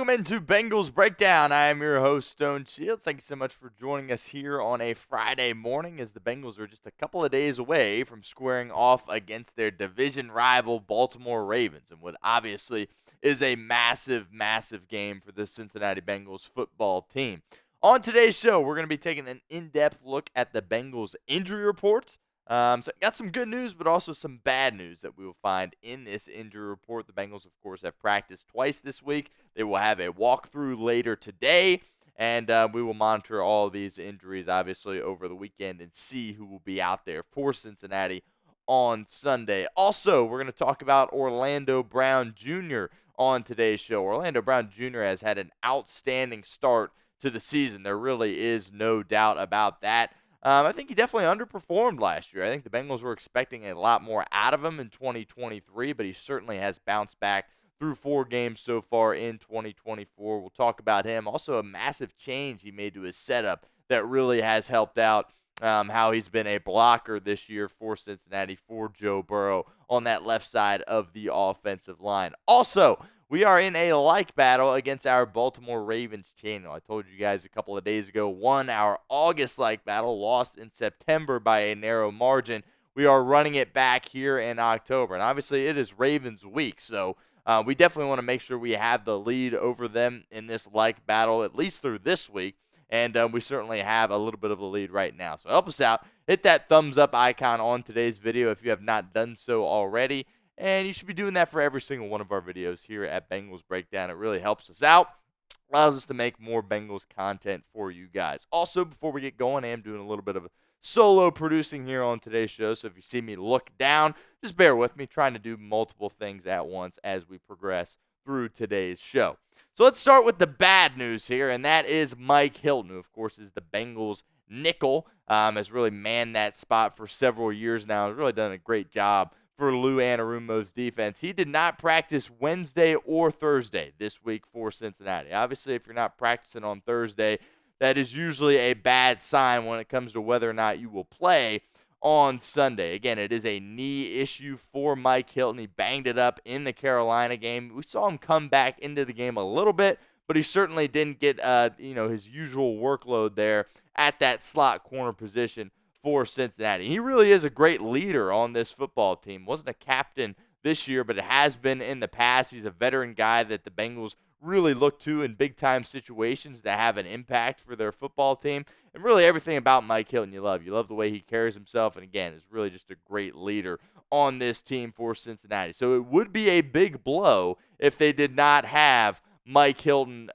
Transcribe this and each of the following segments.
welcome into Bengals Breakdown. I am your host, Stone Shields. Thank you so much for joining us here on a Friday morning as the Bengals are just a couple of days away from squaring off against their division rival Baltimore Ravens, and what obviously is a massive, massive game for the Cincinnati Bengals football team. On today's show, we're going to be taking an in-depth look at the Bengals injury report. So got some good news, but also some bad news that we will find in this injury report. The Bengals, of course, have practiced twice this week. They will have a walkthrough later today, and we will monitor all of these injuries, obviously, over the weekend and see who will be out there for Cincinnati on Sunday. Also, we're going to talk about Orlando Brown Jr. on today's show. Orlando Brown Jr. has had an outstanding start to the season. There really is no doubt about that. I think he definitely underperformed last year. I think the Bengals were expecting a lot more out of him in 2023, but he certainly has bounced back through 4 games so far in 2024. We'll talk about him. Also, a massive change he made to his setup that really has helped out how he's been a blocker this year for Cincinnati, for Joe Burrow on that left side of the offensive line. Also, we are in a like battle against our Baltimore Ravens channel. I told you guys a couple of days ago, won our August like battle, lost in September by a narrow margin. We are running it back here in October. And obviously, it is Ravens week, so we definitely want to make sure we have the lead over them in this like battle, at least through this week. And we certainly have a little bit of a lead right now. So help us out. Hit that thumbs up icon on today's video if you have not done so already. And you should be doing that for every single one of our videos here at Bengals Breakdown. It really helps us out, allows us to make more Bengals content for you guys. Also, before we get going, I am doing a little bit of solo producing here on today's show. So if you see me look down, just bear with me, trying to do multiple things at once as we progress through today's show. So let's start with the bad news here, and that is Mike Hilton, who, of course, is the Bengals nickel, has really manned that spot for several years now, has really done a great job for Lou Anarumo's defense. He did not practice Wednesday or Thursday this week for Cincinnati. Obviously, if you're not practicing on Thursday, that is usually a bad sign when it comes to whether or not you will play on Sunday. Again, it is a knee issue for Mike Hilton. He banged it up in the Carolina game. We saw him come back into the game a little bit, but he certainly didn't get his usual workload there at that slot corner position for Cincinnati. He really is a great leader on this football team. Wasn't a captain this year, but it has been in the past. He's a veteran guy that the Bengals really look to in big-time situations to have an impact for their football team. And really everything about Mike Hilton you love. You love the way he carries himself, and again, is really just a great leader on this team for Cincinnati. So it would be a big blow if they did not have Mike Hilton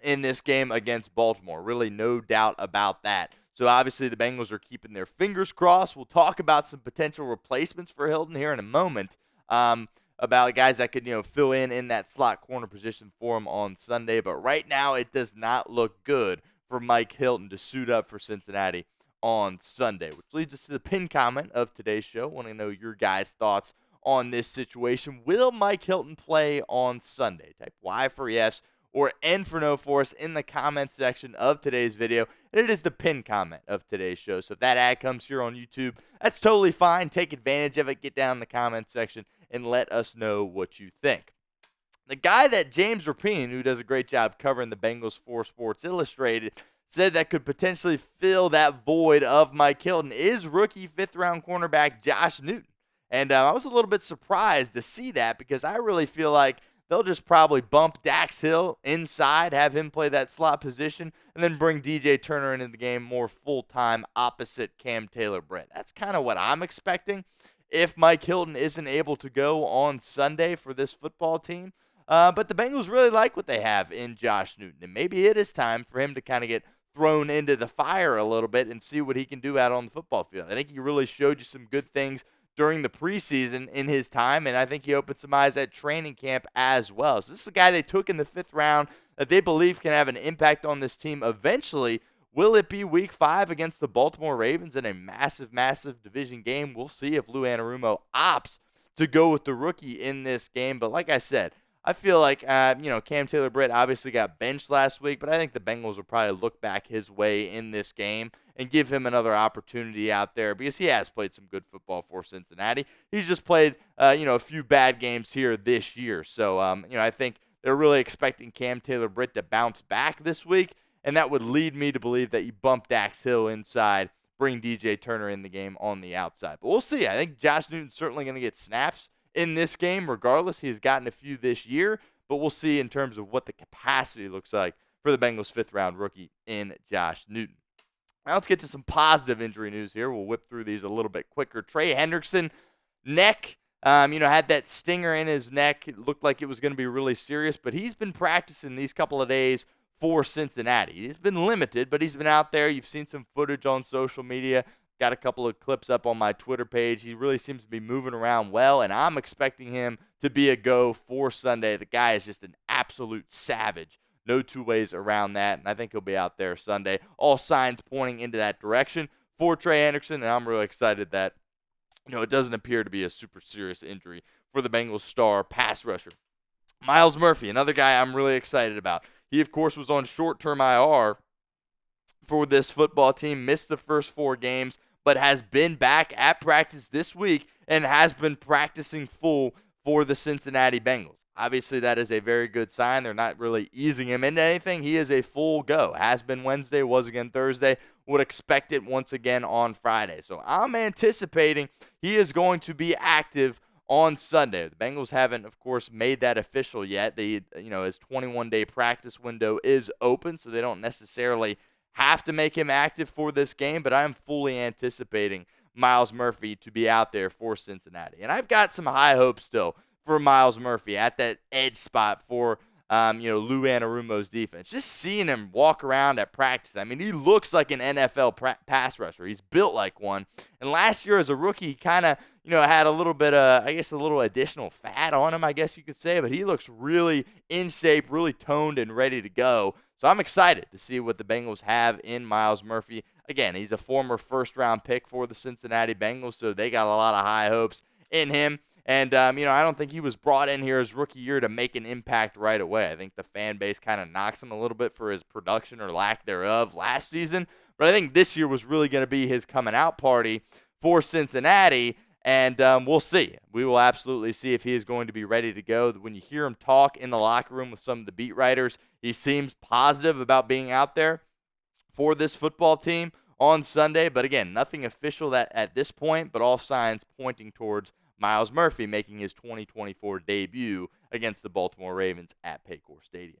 in this game against Baltimore. Really no doubt about that. So obviously the Bengals are keeping their fingers crossed. We'll talk about some potential replacements for Hilton here in a moment, about guys that could fill in that slot corner position for him on Sunday. But right now it does not look good for Mike Hilton to suit up for Cincinnati on Sunday, which leads us to the pinned comment of today's show. I want to know your guys' thoughts on this situation. Will Mike Hilton play on Sunday? Type Y for yes or N for no for us in the comment section of today's video. And it is the pinned comment of today's show. So if that ad comes here on YouTube, that's totally fine. Take advantage of it. Get down in the comment section and let us know what you think. The guy that James Rapien, who does a great job covering the Bengals for Sports Illustrated, said that could potentially fill that void of Mike Hilton is rookie 5th-round cornerback Josh Newton. And I was a little bit surprised to see that because I really feel like they'll just probably bump Dax Hill inside, have him play that slot position, and then bring DJ Turner into the game more full-time opposite Cam Taylor-Britt. That's kind of what I'm expecting if Mike Hilton isn't able to go on Sunday for this football team. But the Bengals really like what they have in Josh Newton, and maybe it is time for him to kind of get thrown into the fire a little bit and see what he can do out on the football field. I think he really showed you some good things during the preseason in his time, and I think he opened some eyes at training camp as well. So this is a guy they took in the 5th round that they believe can have an impact on this team eventually. Will it be Week 5 against the Baltimore Ravens in a massive, massive division game? We'll see if Lou Anarumo opts to go with the rookie in this game. But like I said, I feel like, Cam Taylor-Britt obviously got benched last week, but I think the Bengals will probably look back his way in this game and give him another opportunity out there because he has played some good football for Cincinnati. He's just played, a few bad games here this year. So, I think they're really expecting Cam Taylor-Britt to bounce back this week, and that would lead me to believe that you bump Dax Hill inside, bring DJ Turner in the game on the outside. But we'll see. I think Josh Newton's certainly going to get snaps in this game regardless. He's gotten a few this year, but we'll see in terms of what the capacity looks like for the Bengals' fifth-round rookie in Josh Newton. Now let's get to some positive injury news here. We'll whip through these a little bit quicker. Trey Hendrickson, neck, had that stinger in his neck. It looked like it was going to be really serious, but he's been practicing these couple of days for Cincinnati. He's been limited, but he's been out there. You've seen some footage on social media. Got a couple of clips up on my Twitter page. He really seems to be moving around well, and I'm expecting him to be a go for Sunday. The guy is just an absolute savage. No two ways around that, and I think he'll be out there Sunday. All signs pointing into that direction for Trey Hendrickson, and I'm really excited that it doesn't appear to be a super serious injury for the Bengals star pass rusher. Myles Murphy, another guy I'm really excited about. He, of course, was on short-term IR for this football team, missed the first 4 games, but has been back at practice this week and has been practicing full for the Cincinnati Bengals. Obviously, that is a very good sign. They're not really easing him into anything. He is a full go. Has been Wednesday, was again Thursday. Would expect it once again on Friday. So I'm anticipating he is going to be active on Sunday. The Bengals haven't, of course, made that official yet. His 21-day practice window is open, so they don't necessarily have to make him active for this game, but I'm fully anticipating Myles Murphy to be out there for Cincinnati. And I've got some high hopes still for Myles Murphy at that edge spot for Lou Anarumo's defense. Just seeing him walk around at practice. I mean, he looks like an NFL pass rusher. He's built like one. And last year as a rookie, he kind of, had a little bit of, a little additional fat on him, I guess you could say. But he looks really in shape, really toned and ready to go. So I'm excited to see what the Bengals have in Myles Murphy. Again, he's a former first-round pick for the Cincinnati Bengals, so they got a lot of high hopes in him. And, I don't think he was brought in here his rookie year to make an impact right away. I think the fan base kind of knocks him a little bit for his production or lack thereof last season. But I think this year was really going to be his coming out party for Cincinnati. And we'll see. We will absolutely see if he is going to be ready to go. When you hear him talk in the locker room with some of the beat writers, he seems positive about being out there for this football team on Sunday. But again, nothing official at this point, but all signs pointing towards Myles Murphy making his 2024 debut against the Baltimore Ravens at Paycor Stadium.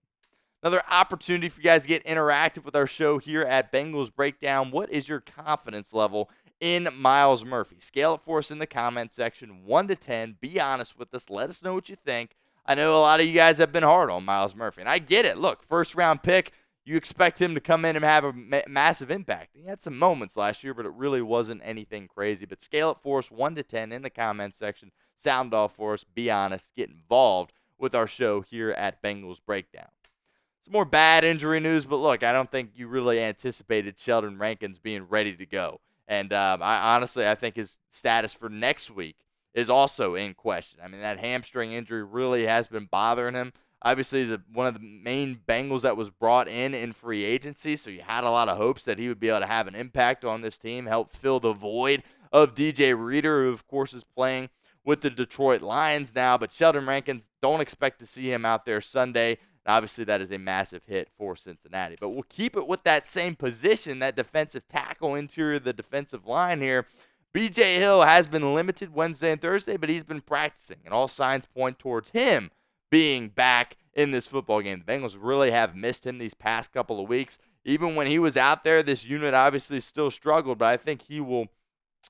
Another opportunity for you guys to get interactive with our show here at Bengals Breakdown. What is your confidence level in Myles Murphy? Scale it for us in the comment section, 1 to 10. Be honest with us. Let us know what you think. I know a lot of you guys have been hard on Myles Murphy, and I get it. Look, first-round pick, you expect him to come in and have a massive impact. He had some moments last year, but it really wasn't anything crazy. But scale it for us, 1 to 10 in the comment section. Sound off for us. Be honest. Get involved with our show here at Bengals Breakdown. Some more bad injury news, but look, I don't think you really anticipated Sheldon Rankins being ready to go. And I think his status for next week is also in question. I mean, that hamstring injury really has been bothering him. Obviously, he's one of the main Bengals that was brought in free agency, so you had a lot of hopes that he would be able to have an impact on this team, help fill the void of DJ Reader, who, of course, is playing with the Detroit Lions now. But Sheldon Rankins, don't expect to see him out there Sunday. And obviously, that is a massive hit for Cincinnati. But we'll keep it with that same position, that defensive tackle interior of the defensive line here. B.J. Hill has been limited Wednesday and Thursday, but he's been practicing, and all signs point towards him being back in this football game. The Bengals really have missed him these past couple of weeks. Even when he was out there, this unit obviously still struggled, but I think he will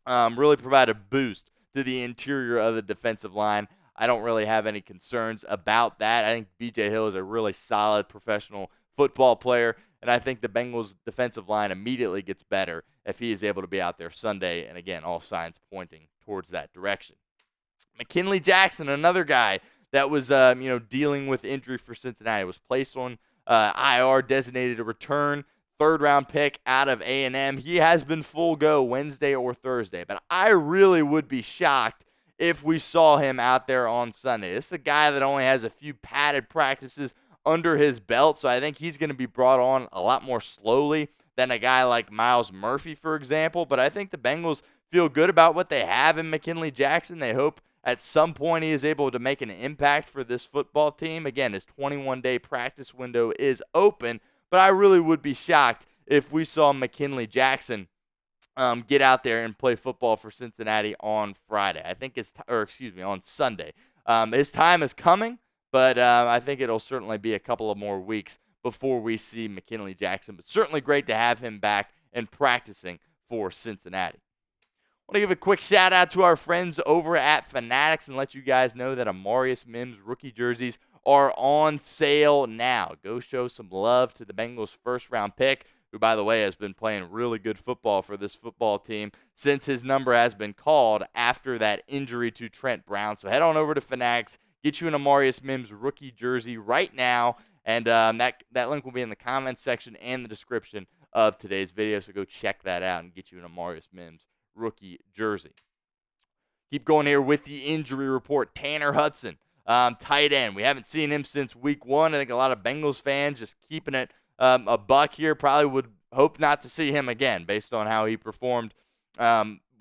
really provide a boost to the interior of the defensive line. I don't really have any concerns about that. I think B.J. Hill is a really solid professional football player, and I think the Bengals' defensive line immediately gets better if he is able to be out there Sunday, and again, all signs pointing towards that direction. McKinley Jackson, another guy that was dealing with injury for Cincinnati, was placed on IR, designated to return, third-round pick out of A&M. He has been full go Wednesday or Thursday, but I really would be shocked if we saw him out there on Sunday. This is a guy that only has a few padded practices under his belt, so I think he's going to be brought on a lot more slowly than a guy like Myles Murphy, for example. But I think the Bengals feel good about what they have in McKinley Jackson. They hope at some point he is able to make an impact for this football team. Again, his 21-day practice window is open, but I really would be shocked if we saw McKinley Jackson get out there and play football for Cincinnati on Friday. I think on Sunday. His time is coming, but I think it'll certainly be a couple of more weeks before we see McKinley Jackson. But certainly great to have him back and practicing for Cincinnati. I want to give a quick shout out to our friends over at Fanatics and let you guys know that Amarius Mims rookie jerseys are on sale now. Go show some love to the Bengals' first-round pick, who, by the way, has been playing really good football for this football team since his number has been called after that injury to Trent Brown. So head on over to Fanatics, get you an Amarius Mims rookie jersey right now, and that link will be in the comments section and the description of today's video. So go check that out and get you an Amarius Mims rookie jersey. Keep going here with the injury report. Tanner Hudson, tight end. We haven't seen him since week 1. I think a lot of Bengals fans just keeping it a buck here probably would hope not to see him again based on how he performed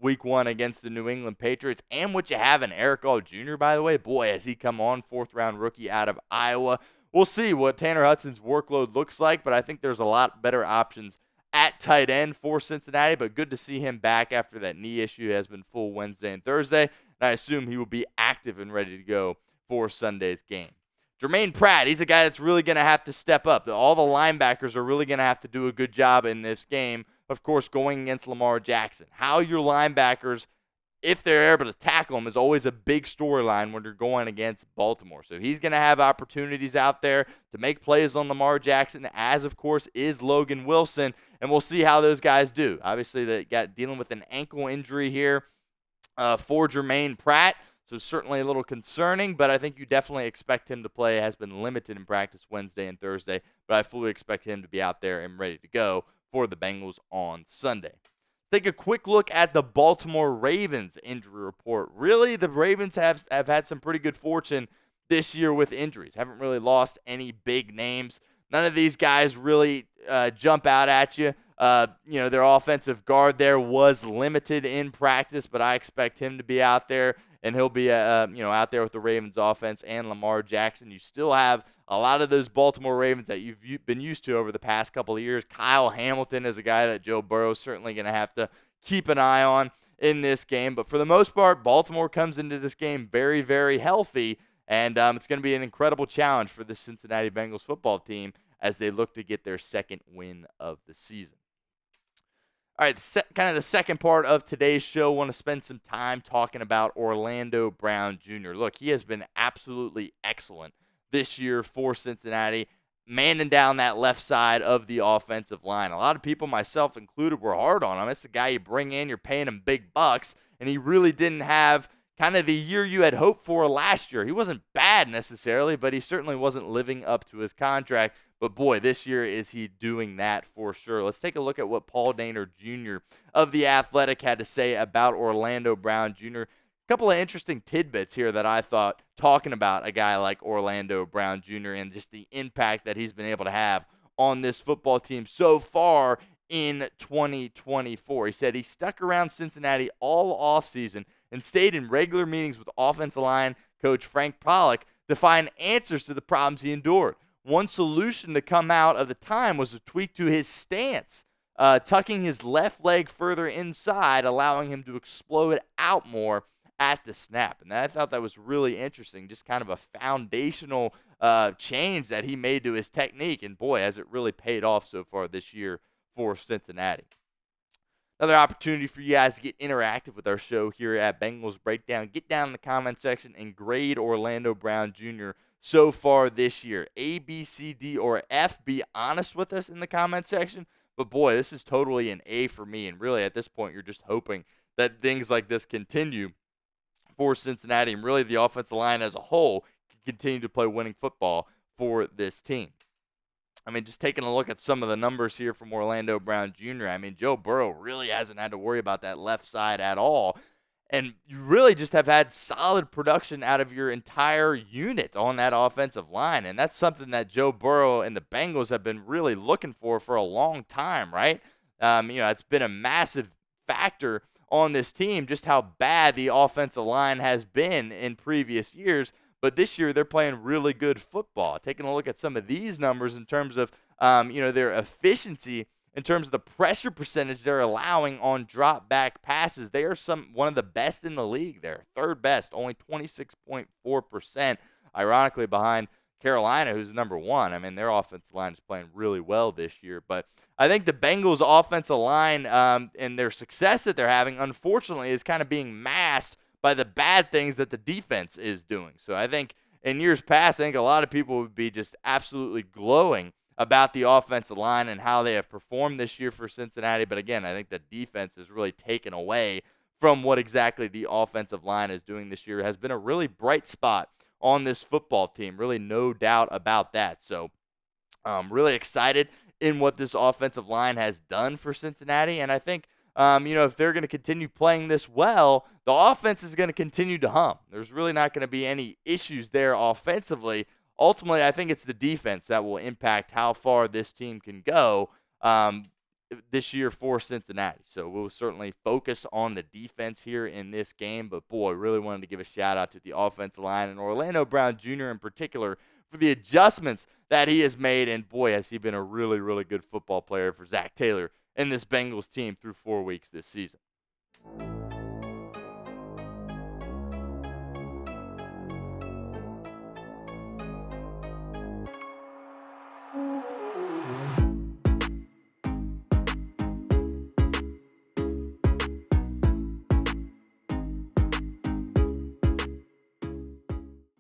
week 1 against the New England Patriots. And what you have in Eric All Jr., by the way, boy, has he come on, 4th-round rookie out of Iowa. We'll see what Tanner Hudson's workload looks like, but I think there's a lot better options at tight end for Cincinnati, but good to see him back after that knee issue has been full Wednesday and Thursday, and I assume he will be active and ready to go for Sunday's game. Germaine Pratt, he's a guy that's really going to have to step up. All the linebackers are really going to have to do a good job in this game, of course, going against Lamar Jackson. How your linebackers, if they're able to tackle him, is always a big storyline when you're going against Baltimore. So he's going to have opportunities out there to make plays on Lamar Jackson, as, of course, is Logan Wilson, and we'll see how those guys do. Obviously, they got dealing with an ankle injury here for Germaine Pratt, so certainly a little concerning, but I think you definitely expect him to play. Has been limited in practice Wednesday and Thursday, but I fully expect him to be out there and ready to go for the Bengals on Sunday. Take a quick look at the Baltimore Ravens injury report. Really, the Ravens have had some pretty good fortune this year with injuries. Haven't really lost any big names. None of these guys really jump out at you. Their offensive guard there was limited in practice, but I expect him to be out there, and he'll be out there with the Ravens offense and Lamar Jackson. You still have a lot of those Baltimore Ravens that you've been used to over the past couple of years. Kyle Hamilton is a guy that Joe Burrow is certainly going to have to keep an eye on in this game. But for the most part, Baltimore comes into this game very, very healthy, and it's going to be an incredible challenge for the Cincinnati Bengals football team as they look to get their second win of the season. All right, kind of the second part of today's show, I want to spend some time talking about Orlando Brown Jr. Look, he has been absolutely excellent this year for Cincinnati, manning down that left side of the offensive line. A lot of people, myself included, were hard on him. It's the guy you bring in, you're paying him big bucks, and he really didn't have kind of the year you had hoped for last year. He wasn't bad necessarily, but he certainly wasn't living up to his contract. But boy, this year is he doing that for sure. Let's take a look at what Paul Dehner Jr. of The Athletic had to say about Orlando Brown Jr. A couple of interesting tidbits here that I thought, talking about a guy like Orlando Brown Jr. and just the impact that he's been able to have on this football team so far in 2024. He said he stuck around Cincinnati all offseason and stayed in regular meetings with offensive line coach Frank Pollock to find answers to the problems he endured. One solution to come out of the time was a tweak to his stance, tucking his left leg further inside, allowing him to explode out more at the snap. And I thought that was really interesting, just kind of a foundational change that he made to his technique. And boy, has it really paid off so far this year for Cincinnati. Another opportunity for you guys to get interactive with our show here at Bengals Breakdown. Get down in the comment section and grade Orlando Brown Jr. so far this year. A, B, C, D, or F. Be honest with us in the comment section. But boy, this is totally an A for me. And really, at this point, you're just hoping that things like this continue for Cincinnati. And really, the offensive line as a whole can continue to play winning football for this team. I mean, just taking a look at some of the numbers here from Orlando Brown Jr., I mean, Joe Burrow really hasn't had to worry about that left side at all. And you really just have had solid production out of your entire unit on that offensive line. And that's something that Joe Burrow and the Bengals have been really looking for a long time, right? It's been a massive factor on this team just how bad the offensive line has been in previous years. But this year they're playing really good football. Taking a look at some of these numbers in terms of their efficiency, in terms of the pressure percentage they're allowing on drop back passes, they are one of the best in the league. They're third best, only 26.4%. Ironically, behind Carolina, who's number one. I mean, their offensive line is playing really well this year. But I think the Bengals' offensive line and their success that they're having, unfortunately, is kind of being masked by the bad things that the defense is doing. So I think in years past, I think a lot of people would be just absolutely glowing about the offensive line and how they have performed this year for Cincinnati. But again, I think the defense is really taken away from what exactly the offensive line is doing this year. It has been a really bright spot on this football team. Really no doubt about that. So I'm really excited in what this offensive line has done for Cincinnati. And I think, if they're going to continue playing this well, the offense is going to continue to hum. There's really not going to be any issues there offensively. Ultimately, I think it's the defense that will impact how far this team can go this year for Cincinnati. So we'll certainly focus on the defense here in this game. But, boy, really wanted to give a shout-out to the offensive line and Orlando Brown Jr. in particular for the adjustments that he has made. And, boy, has he been a really, really good football player for Zach Taylor and this Bengals team through 4 weeks this season.